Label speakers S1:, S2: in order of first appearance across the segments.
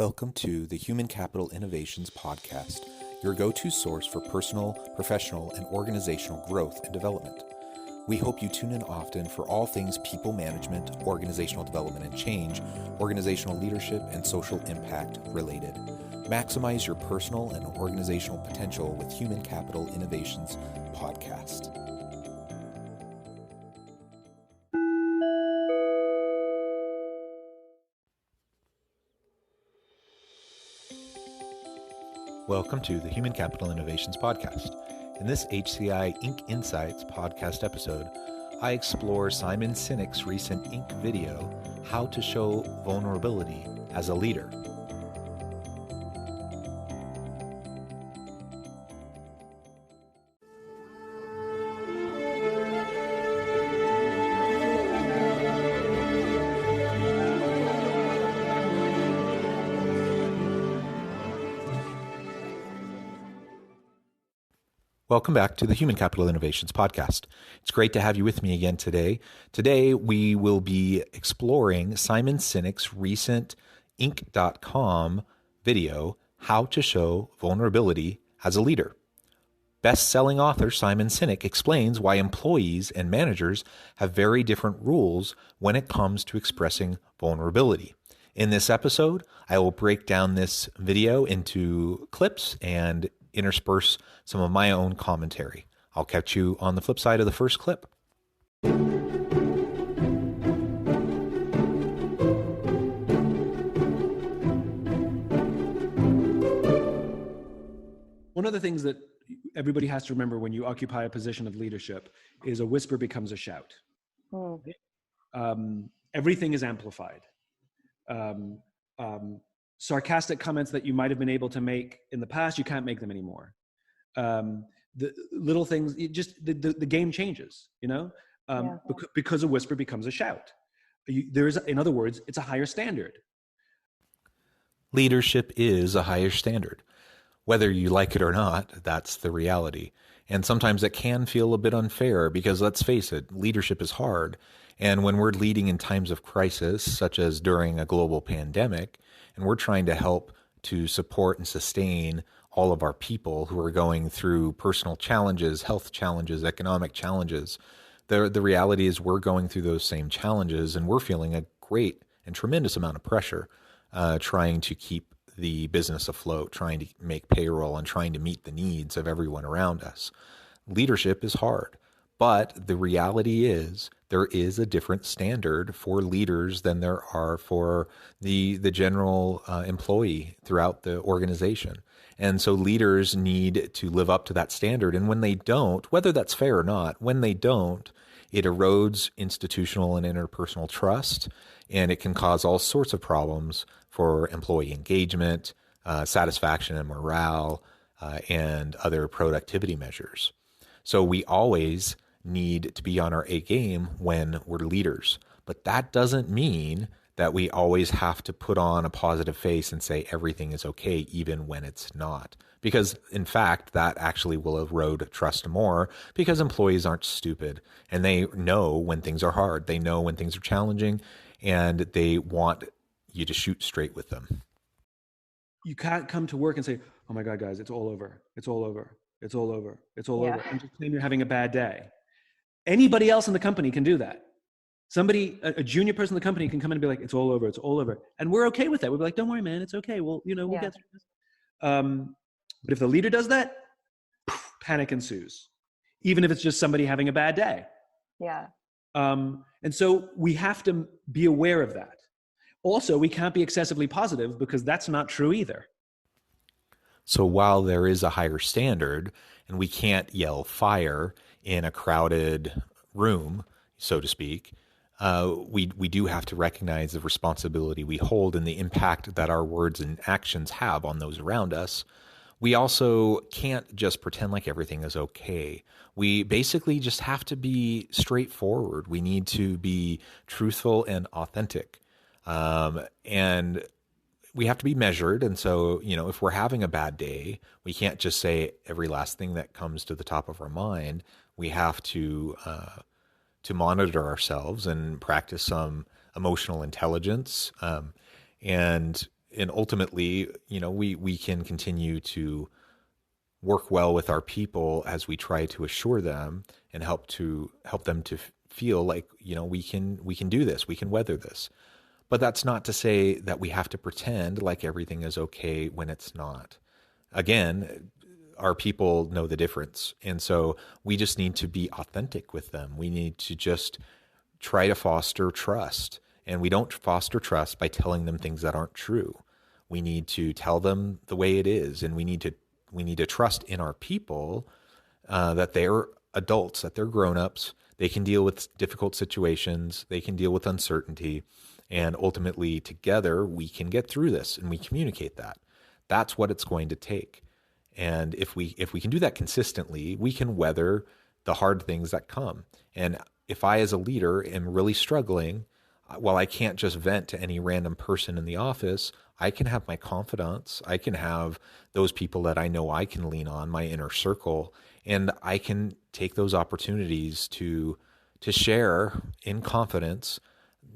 S1: Welcome to the Human Capital Innovations Podcast, your go-to source for personal, professional, and organizational growth and development. We hope you tune in often for all things people management, organizational development and change, organizational leadership, and social impact related. Maximize your personal and organizational potential with Human Capital Innovations Podcast. Welcome to the Human Capital Innovations Podcast. In this HCI Inc. Insights podcast episode, I explore Simon Sinek's recent Inc. video, How to Show Vulnerability as a Leader. Welcome back to the Human Capital Innovations Podcast. It's great to have you with me again today. Today, we will be exploring Simon Sinek's recent Inc.com video, How to Show Vulnerability as a Leader. Best-selling author Simon Sinek explains why employees and managers have very different rules when it comes to expressing vulnerability. In this episode, I will break down this video into clips and intersperse some of my own commentary. I'll catch you on the flip side of the first clip.
S2: One of the things that everybody has to remember when you occupy a position of leadership is a whisper becomes a shout. Everything is amplified. Sarcastic comments that you might have been able to make in the past, you can't make them anymore. The little things, the game changes, because a whisper becomes a shout. In other words, it's a higher standard.
S1: Leadership is a higher standard. Whether you like it or not, that's the reality. And sometimes it can feel a bit unfair because, let's face it, leadership is hard. And when we're leading in times of crisis, such as during a global pandemic, and we're trying to help to support and sustain all of our people who are going through personal challenges, health challenges, economic challenges, the reality is we're going through those same challenges, and we're feeling a great and tremendous amount of pressure trying to keep the business afloat, trying to make payroll, and trying to meet the needs of everyone around us. Leadership is hard, but the reality is there is a different standard for leaders than there are for the general employee throughout the organization. And so leaders need to live up to that standard. And when they don't, whether that's fair or not, when they don't, it erodes institutional and interpersonal trust, and it can cause all sorts of problems for employee engagement, satisfaction and morale, and other productivity measures. So we always need to be on our A game when we're leaders. But that doesn't mean that we always have to put on a positive face and say everything is okay, even when it's not. Because in fact, that actually will erode trust more, because employees aren't stupid and they know when things are hard. They know when things are challenging, and they want you to shoot straight with them.
S2: You can't come to work and say, oh my God, guys, it's all over. It's all over. It's all over. It's all over. And just claim you're having a bad day. Anybody else in the company can do that. Somebody, a junior person in the company can come in and be like, it's all over. It's all over. And we're okay with that. We'll be like, don't worry, man. It's okay. We'll get through this. But if the leader does that, panic ensues, even if it's just somebody having a bad day.
S3: Yeah.
S2: And so we have to be aware of that. Also, we can't be excessively positive, because that's not true either.
S1: So while there is a higher standard, and we can't yell fire in a crowded room, so to speak, we do have to recognize the responsibility we hold and the impact that our words and actions have on those around us. We also can't just pretend like everything is okay. We basically just have to be straightforward. We need to be truthful and authentic. And we have to be measured. And so, if we're having a bad day, we can't just say every last thing that comes to the top of our mind. We have to monitor ourselves and practice some emotional intelligence, and and ultimately, we can continue to work well with our people as we try to assure them and help them to feel like, we can do this, we can weather this. But that's not to say that we have to pretend like everything is okay when it's not. Again, our people know the difference. And so we just need to be authentic with them. We need to just try to foster trust. And we don't foster trust by telling them things that aren't true. We need to tell them the way it is, and we need to trust in our people, that they're adults, that they're grown-ups. They can deal with difficult situations. They can deal with uncertainty. And ultimately, together, we can get through this, and we communicate that. That's what it's going to take. And if we can do that consistently, we can weather the hard things that come. And if I, as a leader, am really struggling, well, I can't just vent to any random person in the office. I can have my confidants. I can have those people that I know I can lean on, my inner circle, and I can take those opportunities to share in confidence,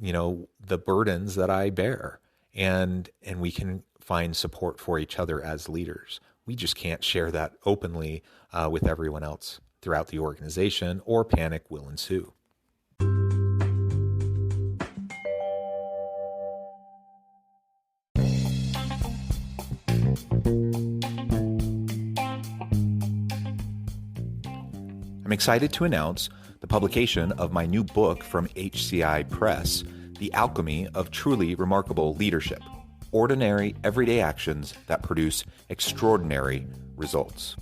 S1: the burdens that I bear, and we can find support for each other as leaders. We just can't share that openly with everyone else throughout the organization, or panic will ensue. I'm excited to announce the publication of my new book from HCI Press, The Alchemy of Truly Remarkable Leadership: Ordinary, Everyday Actions that Produce Extraordinary Results.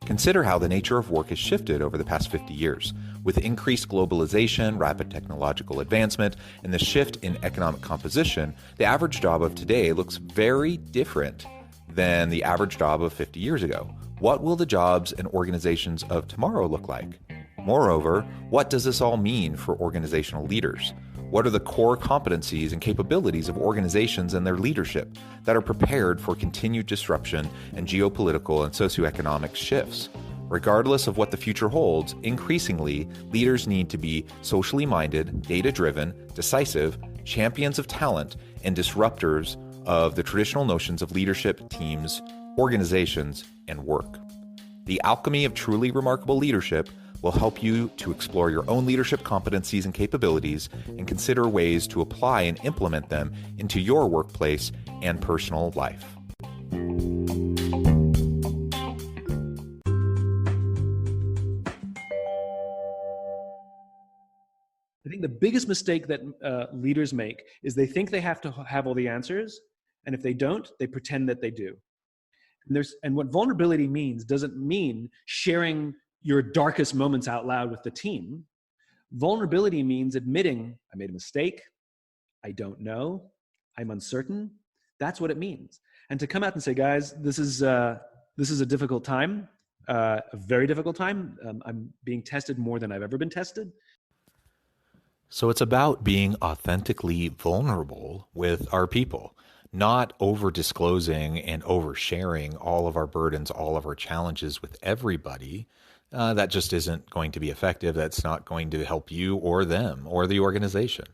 S1: Consider how the nature of work has shifted over the past 50 years. With increased globalization, rapid technological advancement, and the shift in economic composition, the average job of today looks very different than the average job of 50 years ago. What will the jobs and organizations of tomorrow look like? Moreover, what does this all mean for organizational leaders? What are the core competencies and capabilities of organizations and their leadership that are prepared for continued disruption and geopolitical and socioeconomic shifts? Regardless of what the future holds, increasingly, leaders need to be socially minded, data-driven, decisive, champions of talent, and disruptors of the traditional notions of leadership, teams, organizations, and work. The Alchemy of Truly Remarkable Leadership will help you to explore your own leadership competencies and capabilities and consider ways to apply and implement them into your workplace and personal life.
S2: I think the biggest mistake that leaders make is they think they have to have all the answers, and if they don't, they pretend that they do. And what vulnerability means doesn't mean sharing your darkest moments out loud with the team. Vulnerability means admitting, I made a mistake, I don't know, I'm uncertain. That's what it means. And to come out and say, guys, this is a difficult time, a very difficult time. I'm being tested more than I've ever been tested.
S1: So it's about being authentically vulnerable with our people, not over disclosing and oversharing all of our burdens, all of our challenges with everybody. That just isn't going to be effective. That's not going to help you or them or the organization.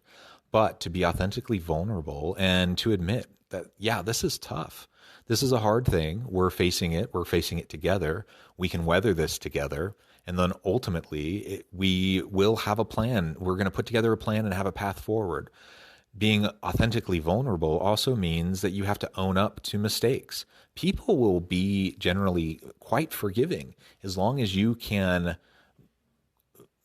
S1: But to be authentically vulnerable and to admit that, yeah, this is tough. This is a hard thing. We're facing it. We're facing it together. We can weather this together. And then ultimately, we will have a plan. We're going to put together a plan and have a path forward. Being authentically vulnerable also means that you have to own up to mistakes. People will be generally quite forgiving as long as you can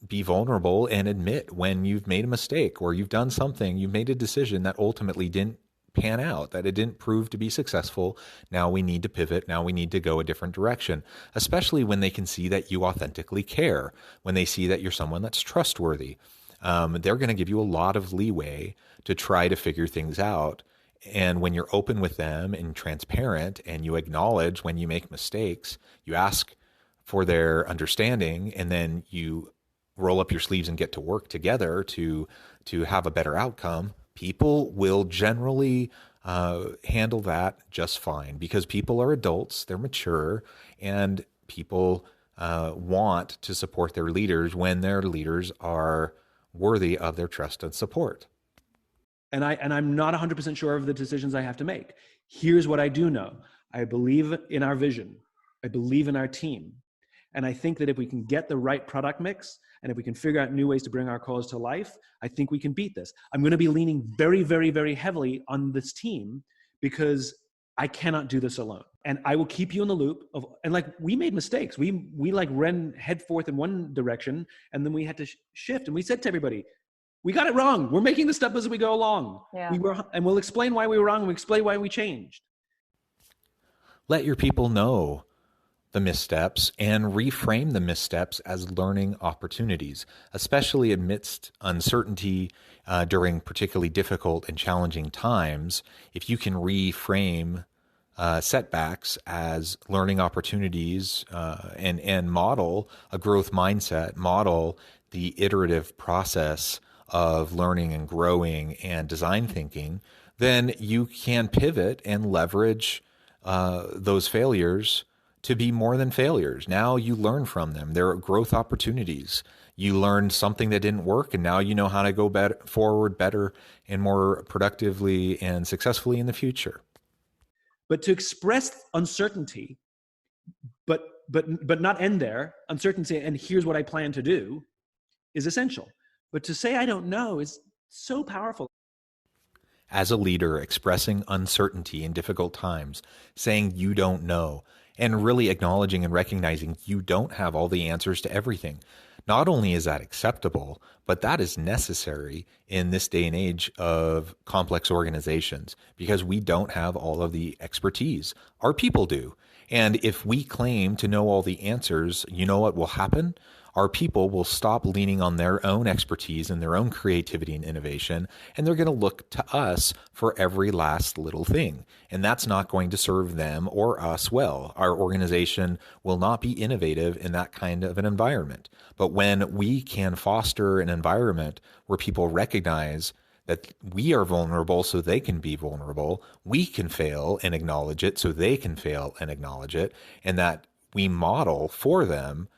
S1: be vulnerable and admit when you've made a mistake or you've done something, you've made a decision that ultimately didn't pan out, that it didn't prove to be successful. Now we need to pivot. Now we need to go a different direction, especially when they can see that you authentically care, when they see that you're someone that's trustworthy. They're going to give you a lot of leeway to try to figure things out. And when you're open with them and transparent and you acknowledge when you make mistakes, you ask for their understanding, and then you roll up your sleeves and get to work together to have a better outcome, people will generally handle that just fine, because people are adults, they're mature, and people want to support their leaders when their leaders are worthy of their trust and support.
S2: And I'm not 100% sure of the decisions I have to make. Here's what I do know. I believe in our vision. I believe in our team. And I think that if we can get the right product mix, and if we can figure out new ways to bring our cause to life, I think we can beat this. I'm going to be leaning very, very, very heavily on this team because I cannot do this alone. And I will keep you in the loop of, and like, we made mistakes. We like ran head forth in one direction, and then we had to shift. And we said to everybody, we got it wrong. We're making this up as we go along.
S3: Yeah.
S2: And we'll explain why we were wrong, and we'll explain why we changed.
S1: Let your people know the missteps and reframe the missteps as learning opportunities, especially amidst uncertainty during particularly difficult and challenging times. If you can reframe setbacks as learning opportunities and model a growth mindset, model the iterative process of learning and growing and design thinking, then you can pivot and leverage those failures to be more than failures. Now you learn from them. There are growth opportunities. You learned something that didn't work, and now you know how to go forward better and more productively and successfully in the future.
S2: But to express uncertainty, but not end there, uncertainty, and here's what I plan to do, is essential. But to say I don't know is so powerful.
S1: As a leader, expressing uncertainty in difficult times, saying you don't know, and really acknowledging and recognizing you don't have all the answers to everything. Not only is that acceptable, but that is necessary in this day and age of complex organizations, because we don't have all of the expertise. Our people do. And if we claim to know all the answers, you know what will happen? Our people will stop leaning on their own expertise and their own creativity and innovation, and they're going to look to us for every last little thing. And that's not going to serve them or us well. Our organization will not be innovative in that kind of an environment. But when we can foster an environment where people recognize that we are vulnerable so they can be vulnerable, we can fail and acknowledge it so they can fail and acknowledge it, and that we model for them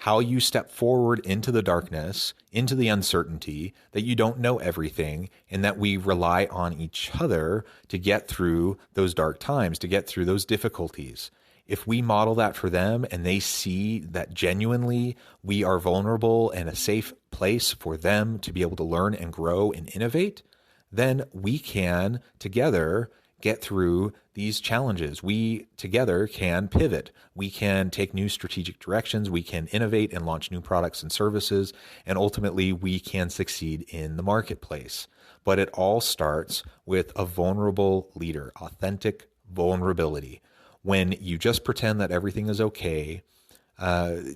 S1: how you step forward into the darkness, into the uncertainty, that you don't know everything, and that we rely on each other to get through those dark times, to get through those difficulties. If we model that for them and they see that genuinely we are vulnerable and a safe place for them to be able to learn and grow and innovate, then we can together get through these challenges. We together can pivot. We can take new strategic directions. We can innovate and launch new products and services. And ultimately, we can succeed in the marketplace. But it all starts with a vulnerable leader, authentic vulnerability. When you just pretend that everything is okay,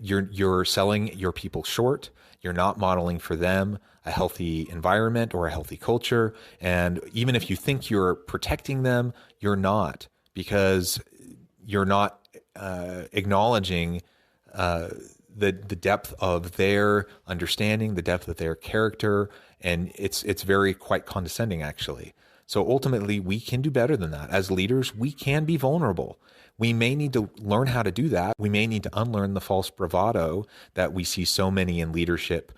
S1: you're selling your people short. You're not modeling for them a healthy environment or a healthy culture. And even if you think you're protecting them, you're not, because you're not acknowledging the depth of their understanding, the depth of their character. And it's very quite condescending, actually. So ultimately, we can do better than that. As leaders, we can be vulnerable. We may need to learn how to do that. We may need to unlearn the false bravado that we see so many in leadership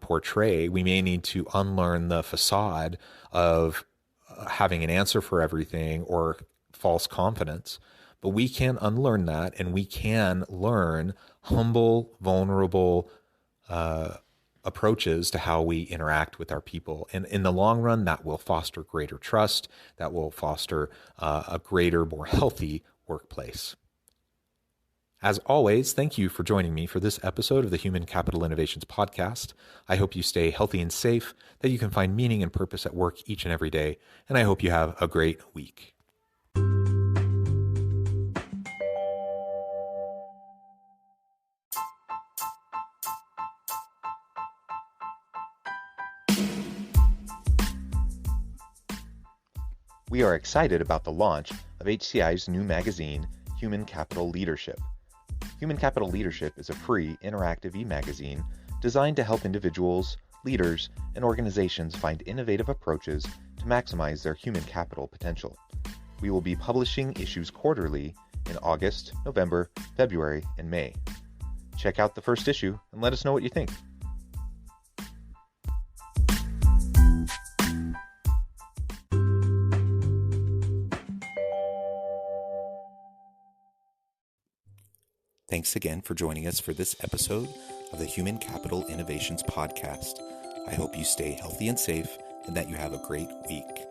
S1: portray. We may need to unlearn the facade of having an answer for everything or false confidence. But we can unlearn that, and we can learn humble, vulnerable approaches to how we interact with our people. And in the long run, that will foster greater trust. That will foster a greater, more healthy workplace. As always, thank you for joining me for this episode of the Human Capital Innovations Podcast. I hope you stay healthy and safe, that you can find meaning and purpose at work each and every day, and I hope you have a great week. We are excited about the launch of HCI's new magazine, Human Capital Leadership. Human Capital Leadership is a free, interactive e-magazine designed to help individuals, leaders, and organizations find innovative approaches to maximize their human capital potential. We will be publishing issues quarterly in August, November, February, and May. Check out the first issue and let us know what you think. Thanks again for joining us for this episode of the Human Capital Innovations Podcast. I hope you stay healthy and safe and that you have a great week.